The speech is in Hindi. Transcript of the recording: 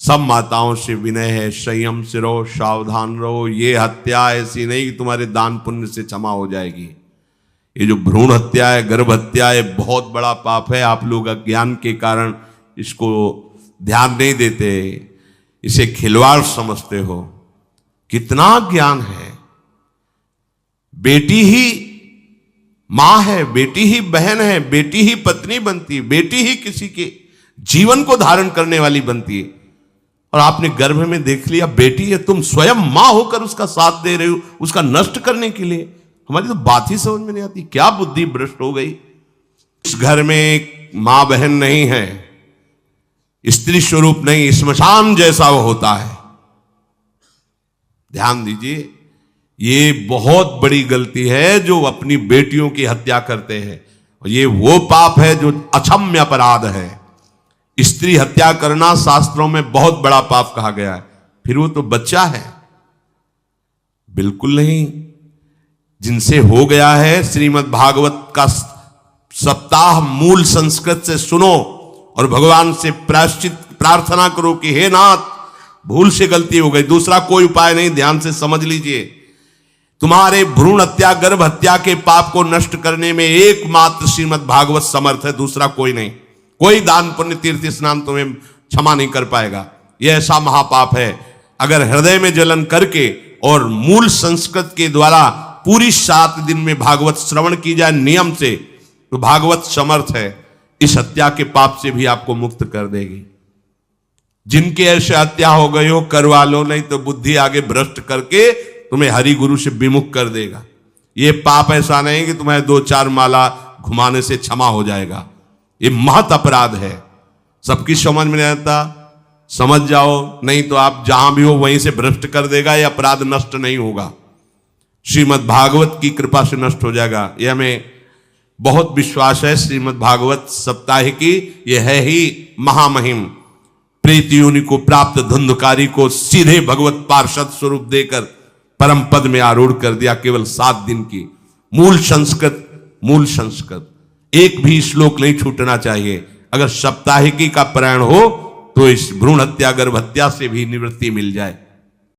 सब माताओं से विनय है, संयम से रहो, सावधान रहो। ये हत्या ऐसी नहीं कि तुम्हारे दान पुण्य से क्षमा हो जाएगी। ये जो भ्रूण हत्या है, गर्भ हत्या है, बहुत बड़ा पाप है। आप लोग अज्ञान के कारण इसको ध्यान नहीं देते, इसे खिलवाड़ समझते हो। कितना ज्ञान है। बेटी ही मां है, बेटी ही बहन है, बेटी ही पत्नी बनती है, बेटी ही किसी के जीवन को धारण करने वाली बनती है। और आपने गर्भ में देख लिया बेटी है, तुम स्वयं मां होकर उसका साथ दे रहे हो, उसका नष्ट करने के लिए। हमारी तो बात ही समझ में नहीं आती, क्या बुद्धि भ्रष्ट हो गई। इस घर में मां बहन नहीं है, स्त्री स्वरूप नहीं, श्मशान जैसा वो होता है। ध्यान दीजिए, ये बहुत बड़ी गलती है जो अपनी बेटियों की हत्या करते हैं। और ये वो पाप है जो अक्षम्य अपराध है। स्त्री हत्या करना शास्त्रों में बहुत बड़ा पाप कहा गया है। फिर वो तो बच्चा है, बिल्कुल नहीं। जिनसे हो गया है, श्रीमद् भागवत का सप्ताह मूल संस्कृत से सुनो और भगवान से प्रायश्चित प्रार्थना करो कि हे नाथ, भूल से गलती हो गई, दूसरा कोई उपाय नहीं। ध्यान से समझ लीजिए, तुम्हारे भ्रूण हत्या, गर्भ हत्या के पाप को नष्ट करने में एकमात्र श्रीमद् भागवत समर्थ है, दूसरा कोई नहीं। कोई दान पुण्य तीर्थ स्नान तुम्हें क्षमा नहीं कर पाएगा। यह ऐसा महापाप है। अगर हृदय में जलन करके और मूल संस्कृत के द्वारा पूरी 7 दिन में भागवत श्रवण की जाए नियम से, तो भागवत समर्थ है, इस हत्या के पाप से भी आपको मुक्त कर देगी। जिनके ऐसे हत्या हो गई हो करवा लो, नहीं तो बुद्धि आगे भ्रष्ट करके तुम्हें हरि गुरु से विमुख कर देगा। ये पाप ऐसा नहीं कि तुम्हें 2-4 माला घुमाने से क्षमा हो जाएगा। ये महत अपराध है। सबकी समझ में नहीं आता, समझ जाओ, नहीं तो आप जहां भी हो वहीं से भ्रष्ट कर देगा। ये अपराध नष्ट नहीं होगा, श्रीमद् भागवत की कृपा से नष्ट हो जाएगा। यह हमें बहुत विश्वास है। श्रीमद् भागवत सप्ताह की यह है ही महामहिम। प्रेत योनि को प्राप्त धुंधकारी को सीधे भगवत पार्षद स्वरूप देकर परम पद में आरूढ़ कर दिया, केवल 7 दिन की। मूल संस्कृत एक भी श्लोक नहीं छूटना चाहिए। अगर सप्ताहिकी का पारायण हो तो इस भ्रूण हत्या, गर्भ हत्या से भी निवृत्ति मिल जाए।